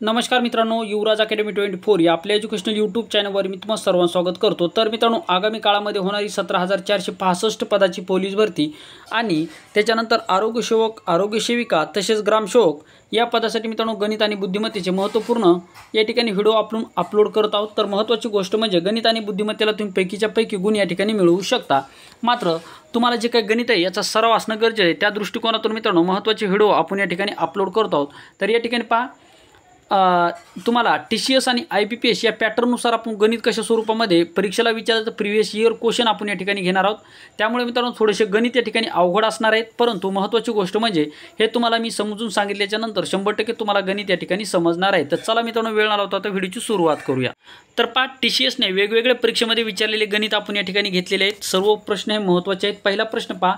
नमस्कार मित्रांनो, युवराज अकॅडमी 24 या आपल्या एज्युकेशनल यूट्यूब चॅनलवर मी तुम्हाला सर्वांचं स्वागत करतो। तर मित्रांनो, आगामी काळामध्ये होणारी 17,465 पदाची पोलीस भरती आणि त्याच्यानंतर आरोग्यसेवक, आरोग्यसेविका तसेच ग्रामसेवक या पदासाठी मित्रांनो गणित आणि बुद्धिमत्तेचे महत्त्वपूर्ण या ठिकाणी व्हिडिओ आपण अपलोड करत आहोत। तर महत्त्वाची गोष्ट म्हणजे गणित आणि बुद्धिमत्तेला तुम्ही पैकीच्या पैकी गुण या ठिकाणी मिळवू शकता। मात्र तुम्हाला जे काही गणित आहे याचा सराव असणं गरजेचं आहे। त्या दृष्टिकोनातून मित्रांनो महत्त्वाचे व्हिडिओ आपण या ठिकाणी अपलोड करत आहोत। तर या ठिकाणी पहा, तुम्हाला TCS आणि IBPS या पॅटर्ननुसार आपण गणित कशा स्वरूपामध्ये परीक्षेला विचारायचं प्रिव्हियस इयर क्वेश्चन आपण या ठिकाणी घेणार आहोत। त्यामुळे मित्रांनो थोडेसे गणित या ठिकाणी अवघड असणार आहेत, परंतु महत्त्वाची गोष्ट म्हणजे हे तुम्हाला मी समजून सांगितल्याच्या नंतर 100% तुम्हाला गणित या ठिकाणी समजणार आहे। तर चला मित्रांनो, वेळ न लावता आता व्हिडिओची सुरुवात करूया। तर पहा, TCSने वेगवेगळ्या परीक्षेमध्ये विचारलेले गणित आपण या ठिकाणी घेतलेले आहेत। सर्व प्रश्न हे महत्त्वाचे आहेत। पहिला प्रश्न पहा,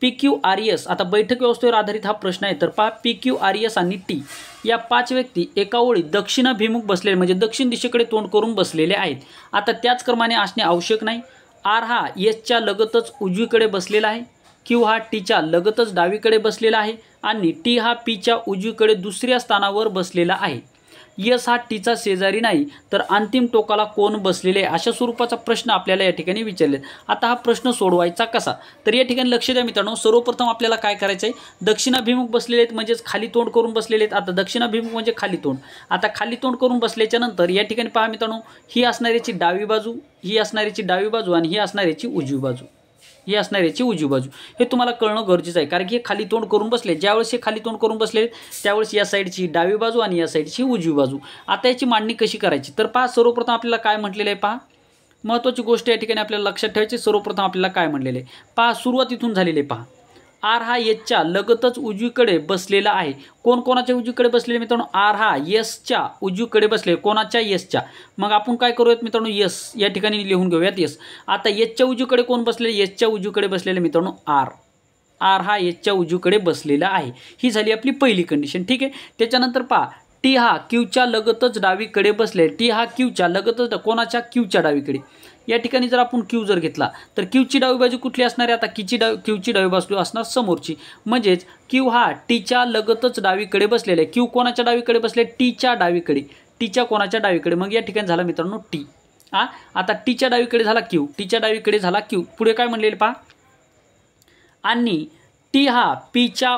PQRS आता बैठक व्यवस्थेवर आधारित हा प्रश्न आहे। तर पहा, PQRS आणि T या 5 व्यक्ती एका ओळीत दक्षिणाभिमुख बसलेले म्हणजे दक्षिण दिशेकडे तोंड करून बसलेले आहेत। आता त्याच क्रमाने असणे आवश्यक नाही। R हा Sच्या लगतच उजवीकडे बसलेला आहे, Q हा Tच्या लगतच डावीकडे बसलेला आहे आणि T हा Pच्या उजवीकडे दुसऱ्या स्थानावर बसलेला आहे। S हा Tचा शेजारी नाही, तर अंतिम टोकाला कोण बसलेले आहे, अशा स्वरूपाचा प्रश्न आपल्याला या ठिकाणी विचारले। आता हा प्रश्न सोडवायचा कसा, तर या ठिकाणी लक्ष द्या मित्रांनो। सर्वप्रथम आपल्याला काय करायचं आहे, दक्षिणाभिमुख बसलेले आहेत म्हणजेच खाली तोंड करून बसलेले आहेत। आता दक्षिणाभिमुख म्हणजे खाली तोंड। आता खाली तोंड करून बसल्याच्या नंतर या ठिकाणी पहा मित्रांनो, ही असणाऱ्याची डावी बाजू, ही असणाऱ्याची डावी बाजू आणि ही असणाऱ्याची उजवी बाजू, ही असणाऱ्याची उजवी बाजू, हे तुम्हाला कळणं गरजेचं आहे। कारण की हे खाली तोंड करून बसले, ज्यावेळेस हे खाली तोंड करून बसले त्यावेळेस या साईडची डावी बाजू आणि या साईडची उजवी बाजू। आता याची मांडणी कशी करायची, तर पहा सर्वप्रथम आपल्याला काय म्हटलेलं आहे, पहा महत्त्वाची गोष्ट या ठिकाणी आपल्याला लक्षात ठेवायची। सर्वप्रथम आपल्याला काय म्हटलेलं आहे, पहा सुरुवात इथून झालेली आहे। पहा, R हा Sच्या लगतच उजवीकडे बसलेला आहे। कोण कोणाच्या उजवीकडे बसलेले मित्रांनो, R हा Sच्या उजवीकडे बसले, कोणाच्या Sच्या। मग आपण काय करूयात मित्रांनो, S या ठिकाणी लिहून घेऊयात S। आता Sच्या उजवीकडे कोण बसले, Sच्या उजवीकडे बसलेले मित्रांनो R हा Sच्या उजवीकडे बसलेला आहे। ही झाली आपली पहिली कंडिशन, ठीक आहे। त्याच्यानंतर पहा, T हा Qच्या लगतच डावीकडे बसले, T हा Qच्या लगतच, कोणाच्या Qच्या डावीकडे। या ठिकाणी जर आपण Q जर घेतला तर Qची डावी बाजू कुठली असणार आहे, आता Qची डावी बाजू असणार समोरची, म्हणजेच Q हा Tच्या लगतच डावीकडे बसलेला आहे। Q कोणाच्या डावीकडे बसले, Tच्या डावीकडे, Tच्या कोणाच्या डावीकडे, मग या ठिकाणी झाला मित्रांनो T। आता Tच्या डावीकडे झाला Q, Tच्या डावीकडे झाला Q। पुढे काय म्हणलेले पहा, आणि T हा Pच्या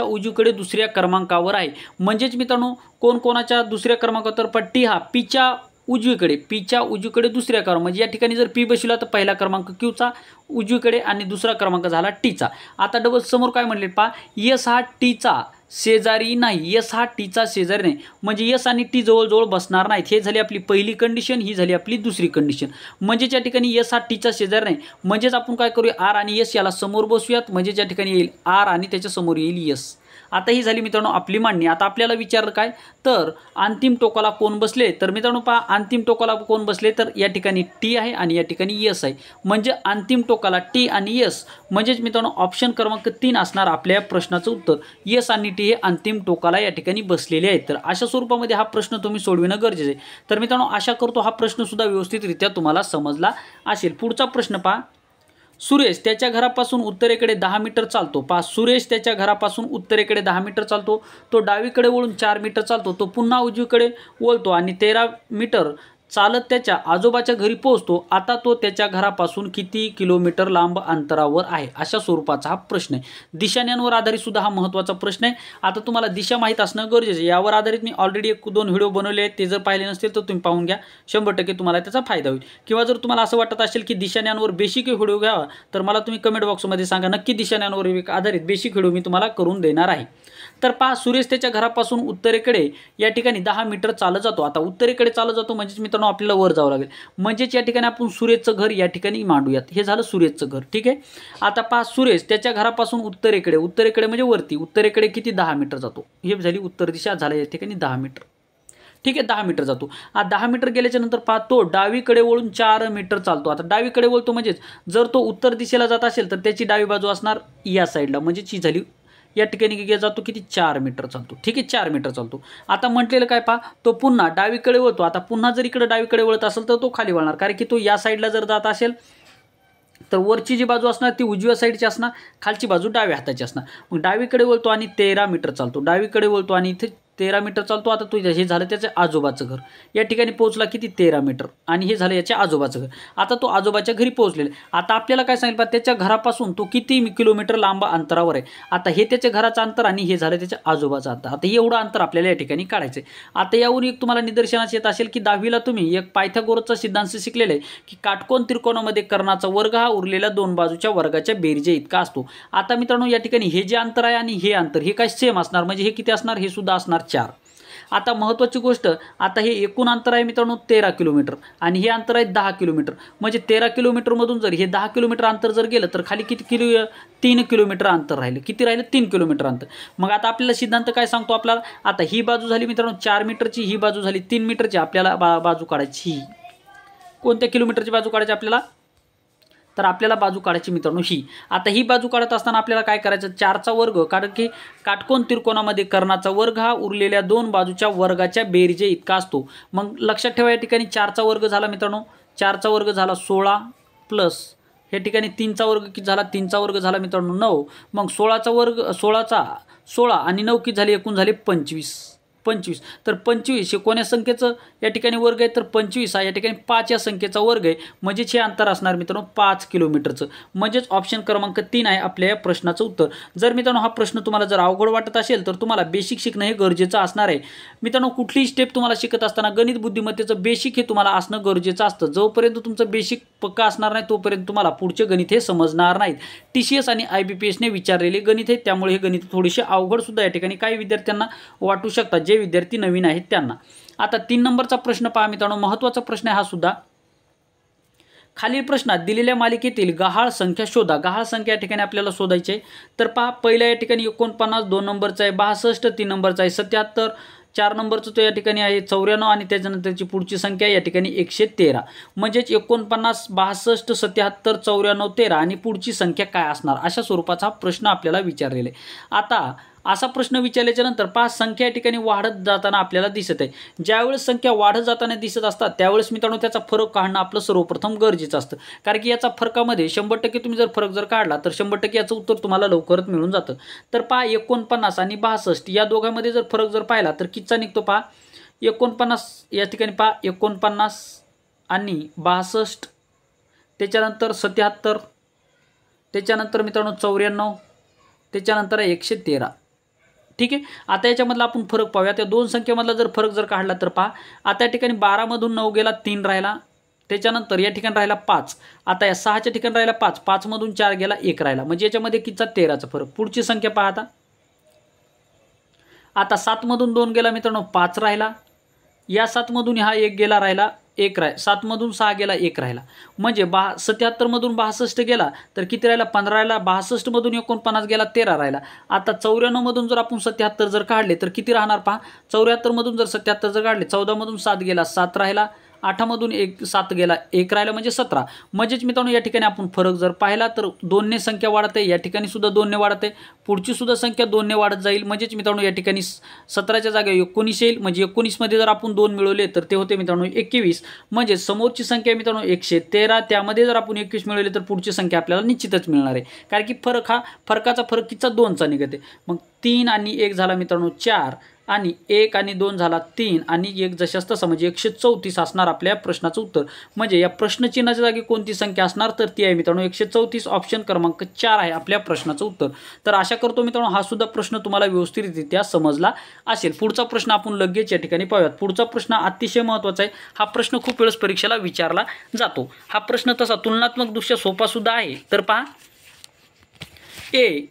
उजवीकडे दुसऱ्या क्रमांकावर आहे। म्हणजेच मित्रांनो कोण कोणाच्या दुसऱ्या क्रमांकावर, पण T हा Pच्या उजवीकडे दुसऱ्या क्रमांक, म्हणजे या ठिकाणी जर P बसवला तर पहिला क्रमांक Qचा उजवीकडे आणि दुसरा क्रमांक झाला Tचा। आता डबल समोर काय म्हणले पहा, S हा Tचा शेजारी नाही, S हा Tचा शेजारी नाही, म्हणजे S आणि T जवळजवळ बसणार नाहीत। हे झाली आपली पहिली कंडिशन, ही झाली आपली दुसरी कंडिशन। म्हणजेच या ठिकाणी S हा Tचा शेजारी नाही, म्हणजेच आपण काय करूया, R आणि S याला समोर बसूयात, म्हणजेच या ठिकाणी येईल R आणि त्याच्या समोर येईल S। आता ही झाली मित्रांनो आपली मांडणी। आता आपल्याला विचारलं काय, तर अंतिम टोकाला कोण बसले, तर मित्रांनो पहा अंतिम टोकाला कोण बसले, तर या ठिकाणी T आहे आणि या ठिकाणी S आहे, म्हणजे अंतिम टोकाला T आणि S, म्हणजेच मित्रांनो ऑप्शन क्रमांक 3 असणार आपल्या प्रश्नाचं उत्तर। S आणि T हे अंतिम टोकाला या ठिकाणी बसलेले आहेत। तर अशा स्वरूपामध्ये हा प्रश्न तुम्ही सोडविणं गरजेचं आहे। तर मित्रांनो आशा करतो हा प्रश्न सुद्धा व्यवस्थितरित्या तुम्हाला समजला असेल। पुढचा प्रश्न पहा, सुरेश त्याच्या घरापासून उत्तरेकडे 10 मीटर चालतो। पहा, सुरेश त्याच्या घरापासून उत्तरेकडे 10 मीटर चालतो, तो डावीकडे वळून 4 मीटर चालतो, तो पुन्हा उजवीकडे वळतो आणि 13 मीटर चालत त्याच्या आजोबाच्या घरी पोहोचतो। आता तो त्याच्या घरापासून किती किलोमीटर लांब अंतरावर आहे, अशा स्वरूपाचा हा प्रश्न आहे। दिशाण्यांवर आधारित सुद्धा हा महत्त्वाचा प्रश्न आहे। आता तुम्हाला दिशा माहीत असणं गरजेचं आहे। यावर आधारित मी ऑलरेडी 1-2 व्हिडिओ बनवले आहेत, ते जर पाहिले नसतील तर तुम्ही पाहून घ्या, 100% तुम्हाला त्याचा फायदा होईल। किंवा जर तुम्हाला असं वाटत असेल की दिशाण्यांवर बेसिक व्हिडिओ घ्यावा, तर मला तुम्ही कमेंट बॉक्समध्ये सांगा, नक्की दिशाण्यांवर आधारित बेसिक व्हिडिओ मी तुम्हाला करून देणार आहे। तर पहा, सुरेश त्याच्या घरापासून उत्तरेकडे या ठिकाणी 10 मीटर चालत जातो। आता उत्तरेकडे चालत जातो म्हणजेच मित्रांनो आपल्याला वर जावं लागेल, म्हणजेच या ठिकाणी आपण सुरेशचं घर या ठिकाणी मांडूयात। हे झालं सुरेशचं घर, ठीक आहे। आता पहा, सुरेश त्याच्या घरापासून उत्तरेकडे म्हणजे वरती, उत्तरेकडे किती 10 मीटर जातो, हे झाली उत्तर दिशा, झालं या ठिकाणी 10 मीटर, ठीक आहे, 10 मीटर जातो। 10 मीटर गेल्याच्या नंतर पहा, तो डावीकडे वळून 4 मीटर चालतो। आता डावीकडे वळतो म्हणजेच जर तो उत्तर दिशेला जात असेल तर त्याची डावी बाजू असणार या साईडला, म्हणजे ही झाली या ठिकाणी जातो किती 4 मीटर चालतो, ठीक आहे, 4 मीटर चालतो। आता म्हटलेलं काय पहा, तो पुन्हा डावीकडे वळतो। आता पुन्हा जर इकडे डावीकडे वळत असेल तर तो खाली वळणार, कारण की तो या साईडला जर जात असेल तर वरची जी बाजू असणार ती उजव्या साईडची असणार, खालची बाजू डाव्या हाताची असणार। मग डावीकडे वळतो आणि 13 मीटर चालतो, डावीकडे वळतो आणि इथे 13 मीटर चालतो. आता तो हे झालं त्याचं आजोबाचं घर. या ठिकाणी पोहोचला किती 13 मीटर आणि हे झालं याच्या आजोबाचं घर. आता तो आजोबाच्या घरी पोहोचलेला. आता आपल्याला काय सांगितलं त्याच्या घरापासून तो किती किलोमीटर लांब अंतरावर आहे. आता हे त्याच्या घराचं अंतर आणि हे झालं त्याच्या आजोबाचं अंतर. आता हे एवढं अंतर आपल्याला या ठिकाणी काढायचं आहे. आता यावरून एक तुम्हाला निदर्शनास येत असेल की 10वीला तुम्ही एक पायथागोरसचा सिद्धांत शिकलेला आहे की काटकोन त्रिकोणामध्ये कर्णाचा वर्ग हा उरलेल्या दोन बाजूच्या वर्गाच्या बेरजे इतका असतो. आता मित्रांनो या ठिकाणी हे जे अंतर आहे आणि हे अंतर हे काय सेम असणार, म्हणजे हे किती असणार, हे सुद्धा असणार 4. आता महत्त्वाची गोष्ट, आता हे एकूण अंतर आहे मित्रांनो 13 किलोमीटर आणि हे अंतर आहे 10 किलोमीटर. म्हणजे 13 किलोमीटरमधून जर हे 10 किलोमीटर अंतर जर गेलं तर खाली किती 3 किलोमीटर अंतर राहिलं. किती राहिलं 3 किलोमीटर अंतर. मग आता आपल्याला सिद्धांत काय सांगतो आपल्याला, आता ही बाजू झाली मित्रांनो 4 मीटरची, ही बाजू झाली 3 मीटरची. आपल्याला बाजू काढायची, कोणत्या किलोमीटरची बाजू काढायची आपल्याला, तर आपल्याला बाजू काढायची मित्रांनो ही. आता ही बाजू काढत असताना आपल्याला काय करायचं, 4चा वर्ग, कारण की काटकोन त्रिकोणामध्ये कर्णाचा वर्ग हा उरलेल्या दोन बाजूच्या वर्गाच्या बेरजे इतका असतो. मग लक्षात ठेवा या ठिकाणी 4चा वर्ग झाला मित्रांनो, 4चा वर्ग झाला 16 प्लस या ठिकाणी 3चा वर्ग किती झाला, 3चा वर्ग झाला मित्रांनो 9. मग 16चा वर्ग 16 आणि 9 किती झाले, एकूण झाले 25. तर 25 हे कोण्या संख्येचं या ठिकाणी वर्ग आहे, तर 25 हा या ठिकाणी 5 या संख्येचा वर्ग आहे. म्हणजेच हे अंतर असणार मित्रांनो 5 किलोमीटरचं. म्हणजेच ऑप्शन क्रमांक 3 आहे आपल्या या प्रश्नाचं उत्तर. जर मित्रांनो हा प्रश्न तुम्हाला जर अवघड वाटत असेल तर तुम्हाला बेसिक शिकणं हे गरजेचं असणार आहे. मित्रांनो कुठलीही स्टेप तुम्हाला शिकत असताना गणित बुद्धिमत्तेचं बेसिक हे तुम्हाला असणं गरजेचं असतं. जोपर्यंत तुमचं बेसिक पक्का असणार नाही तोपर्यंत तुम्हाला पुढचे गणित हे समजणार नाहीत. TCS आणि IBPSने विचारलेले गणित आहे, त्यामुळे हे गणित थोडेसे अवघड सुद्धा या ठिकाणी काही विद्यार्थ्यांना वाटू शकतात, जे विद्यार्थी नवीन आहेत त्यांना. आता 3 नंबरचा प्रश्न पहा मित्रांनो, महत्त्वाचा प्रश्न आहे हा सुद्धा. खालील प्रश्नात दिलेल्या मालिकेतील गहाळ संख्या शोधा. गहाळ संख्या या ठिकाणी आपल्याला शोधायची आहे. तर पहा पहिल्या या ठिकाणी 49, 2 नंबरचा आहे 62, 3 नंबरचा आहे 77, 4 नंबरचं तो या ठिकाणी आहे 94 आणि त्याच्यानंतरची पुढची संख्या या ठिकाणी 113. म्हणजेच 49, 62, 77, 94, 13 आणि पुढची संख्या काय असणार, अशा स्वरूपाचा प्रश्न आपल्याला विचारलेला आहे. आता असा प्रश्न विचारल्याच्या नंतर 5 संख्या या ठिकाणी वाढत जाताना आपल्याला दिसत आहे. ज्यावेळेस संख्या वाढत जाताना दिसत असतात त्यावेळेस मित्रांनो त्याचा फरक काढणं आपलं सर्वप्रथम गरजेचं असतं. कारण की याचा फरकामध्ये 100% तुम्ही जर फरक जर काढला तर 100% याचं उत्तर तुम्हाला लवकरच मिळून जातं. तर पहा 49 आणि 62 या दोघांमध्ये जर फरक जर पाहिला तर कितीचा निघतो पहा. 49 या ठिकाणी पहा 49 आणि 62, त्याच्यानंतर 77, त्याच्यानंतर मित्रांनो 94, त्याच्यानंतर 113. ठीक आहे. आता याच्यामधला आपण फरक पाहूया. त्या दोन संख्येमधला जर फरक जर काढला तर पहा आता या ठिकाणी 12 मधून 9 गेला 3 राहिला, त्याच्यानंतर या ठिकाणी राहिला 5. आता या 6च्या ठिकाणी राहिला 5, 5 मधून 4 गेला 1 राहिला, म्हणजे याच्यामध्ये कितीचा 13चा फरक. पुढची संख्या पहा आता 7 मधून 2 गेला मित्रांनो 5 राहिला, या 7 मधून हा 1 गेला राहिला 1 राहिला, 7 मधून 6 गेला 1 राहिला, म्हणजे 77 मधून 62 गेला तर किती राहिला 15 राहिला, 62 मधून 49 गेला 13 राहिला. आता 94 मधून जर आपण 77 जर काढले तर किती राहणार पहा. 74 मधून जर 77 जर काढले 14 मधून 7 गेला 7 राहिला, 8 मधून 7 गेला 1 राहिला, म्हणजे 17. म्हणजेच मित्रांनो या ठिकाणी आपण फरक जर पाहिला तर 2ने संख्या वाढते, या ठिकाणी सुद्धा 2ने वाढते, पुढची सुद्धा संख्या 2ने वाढत जाईल. म्हणजेच मित्रांनो या ठिकाणी 17च्या जागी 19 येईल, म्हणजे 19 मध्ये जर आपण 2 मिळवले तर ते होते मित्रांनो 21. म्हणजे समोरची संख्या मित्रांनो 113, त्यामध्ये जर आपण 21 मिळवले तर पुढची संख्या आपल्याला निश्चितच मिळणार आहे. कारण की फरकाचा फरक कितीचा 2चा निघते. मग 3 आणि 1 झाला मित्रांनो 4 आणि 1 आणि 2 झाला 3 आणि 1 जशास तसा, म्हणजे 134 असणार आपल्या प्रश्नाचं उत्तर. म्हणजे या प्रश्नचिन्हाच्या जागी कोणती संख्या असणार तर ती आहे मित्रांनो 134. ऑप्शन क्रमांक 4 आहे आपल्या प्रश्नाचं उत्तर. तर आशा करतो मित्रांनो हा सुद्धा प्रश्न तुम्हाला व्यवस्थितरित्या समजला असेल. पुढचा प्रश्न आपण लगेच या ठिकाणी पाहूयात. पुढचा प्रश्न अतिशय महत्त्वाचा आहे. हा प्रश्न खूप वेळेस परीक्षेला विचारला जातो. हा प्रश्न तसा तुलनात्मकदृष्ट्या सोपा सुद्धा आहे. तर पहा ए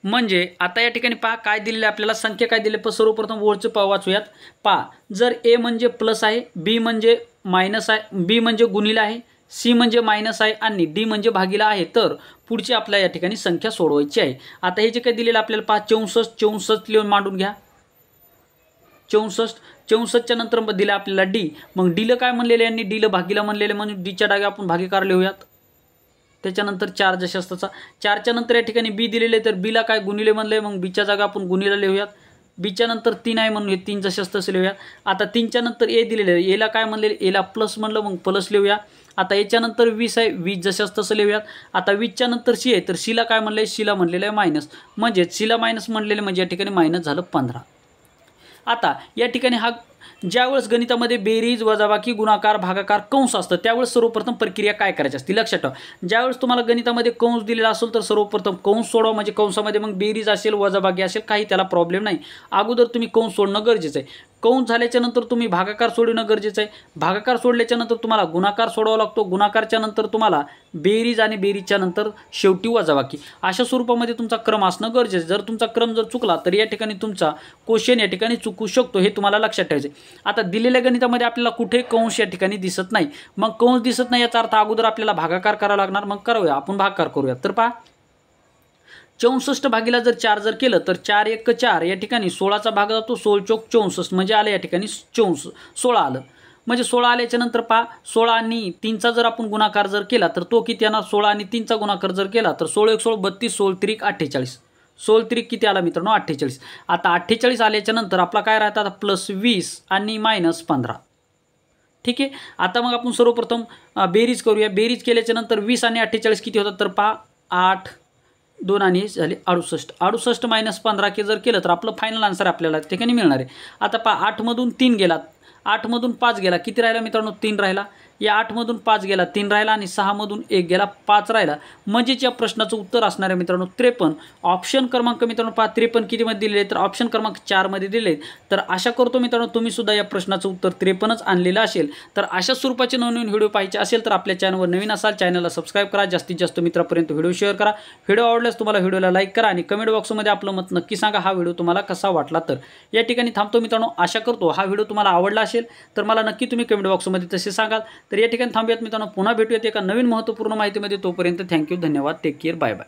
म्हणजे आता या ठिकाणी पहा काय दिलेलं आपल्याला, संख्या काय दिले. सर्वप्रथम वरचे वाचूयात. पहा जर ए म्हणजे प्लस आहे, बी म्हणजे मायनस आहे, बी म्हणजे गुणिले आहे, सी म्हणजे मायनस आहे आणि डी म्हणजे भागिला आहे, तर पुढची आपल्या या ठिकाणी संख्या सोडवायची आहे. आता हे जे काही दिलेलं आपल्याला पहा 64 लिहून मांडून घ्या. 64च्या नंतर दिलं आपल्याला डी. मग डीला काय म्हणलेलं यांनी, डीला भागिला म्हणलेले, म्हणून डीच्या जागी आपण भागीकार लिहूयात. त्याच्यानंतर 4 जशासतसा. 4च्या नंतर या ठिकाणी बी दिलेले तर बीला काय गुणिले म्हणले, मग बीच्या जागा आपण गुणिला लिहूयात. बीच्या नंतर 3 आहे म्हणून हे 3 जशास तसे लिहूयात. आता 3च्या नंतर ए दिलेले, एला काय म्हणले, एला प्लस म्हणलं मग प्लस लिहूया. आता याच्यानंतर 20 आहे, 20 जशास तसं लिहूयात. आता 20च्या नंतर सी आहे तर सीला काय म्हणले, सीला म्हणलेलं आहे मायनस, म्हणजे सीला मायनस म्हणलेले म्हणजे या ठिकाणी मायनस झालं 15. आता या ठिकाणी हा ज्यावेळेस गणितामध्ये बेरीज, वजाबाकी, गुणाकार, भागाकार, कंस असतं त्यावेळेस सर्वप्रथम प्रक्रिया काय करायची असते लक्षात ठेवा. ज्यावेळेस तुम्हाला गणितामध्ये कंस दिलेला असेल तर सर्वप्रथम कंस सोडवा, म्हणजे कंसामध्ये मग बेरीज असेल, वजाबाकी असेल, काही त्याला प्रॉब्लेम नाही. अगोदर तुम्ही कंस सोडणं गरजेचं आहे. कंस झाल्याच्या नंतर तुम्ही भागाकार सोडवणं गरजेचं आहे. भागाकार सोडल्याच्या नंतर तुम्हाला गुणाकार सोडवावा लागतो. गुणाकारच्या नंतर तुम्हाला बेरीज आणि बेरीजच्या नंतर शेवटी वजाबाकी. अशा स्वरूपामध्ये तुमचा क्रम असणं गरजेचं आहे. जर तुमचा क्रम जर चुकला तर या ठिकाणी तुमचा क्वेश्चन या ठिकाणी चुकू शकतो, हे तुम्हाला लक्षात ठेवायचं आहे. आता दिलेल्या गणितामध्ये आपल्याला कुठे कंस या ठिकाणी दिसत नाही. मग कंस दिसत नाही याचा अर्थ अगोदर आपल्याला भागाकार करावा लागणार. मग करूया आपण भागाकार करूया. तर पहा 64 भागीला जर 4 जर केलं तर 4 1 4 या ठिकाणी 16चा भाग जातो. 16 चौक 64 म्हणजे आलं या ठिकाणी 16 आलं. म्हणजे 16 आल्याच्या नंतर पहा 16 आणि 3चा जर आपण गुणाकार जर केला तर तो किती येणार. 16 आणि 3चा गुणाकार जर केला तर 16 1 16 32, 16 त्रिक 48. 16 त्रिक किती आला मित्रांनो 48. आता 48 आल्याच्या नंतर आपला काय राहतात +20 आणि -15. ठीक आहे. आता मग आपण सर्वप्रथम बेरीज करूया. बेरीज केल्याच्या नंतर 20 आणि 48 किती होतात तर पहा 8 2 आणि झाले 68. 68 - 15 के जर केलं तर आपलं फायनल आन्सर आपल्याला त्या ठिकाणी मिळणार आहे. आता पहा 8 मधून 3 गेला, 8 मधून 5 गेला, किती राहिला मित्रांनो 3 राहिला. या 8 मधून 5 गेला 3 राहिला आणि 6 मधून 1 गेला 5 राहिला. म्हणजेच या प्रश्नाचं उत्तर असणार आहे मित्रांनो 53. ऑप्शन क्रमांक मित्रांनो पहा 53 कितीमध्ये दिलेले आहे तर ऑप्शन क्रमांक 4 मध्ये दिले. तर आशा करतो मित्रांनो तुम्ही सुद्धा या प्रश्नाचं उत्तर 53च आणलेलं असेल. तर अशा स्वरूपाचे नवनवीन व्हिडिओ पाहायचे असेल तर आपल्या चॅनलवर नवीन असाल चॅनलला सबस्क्राईब करा, जास्तीत जास्त मित्रांपर्यंत व्हिडिओ शेअर करा. व्हिडिओ आवडल्यास तुम्हाला व्हिडिओला लाईक करा आणि कमेंट बॉक्समध्ये आपलं मत नक्की सांगा हा व्हिडिओ तुम्हाला कसा वाटला. तर या ठिकाणी थांबतो मित्रांनो. आशा करतो हा व्हिडिओ तुम्हाला आवडला असेल तर मला नक्की तुम्ही कमेंट बॉक्समध्ये तसे सांगाल. तर या ठिकाणी थांबूयात मित्रांनो. पुन्हा भेटूयात एका नवीन महत्त्वपूर्ण माहितीमध्ये. तोपर्यंत थँक्यू, धन्यवाद, टेक केअर, बाय बाय.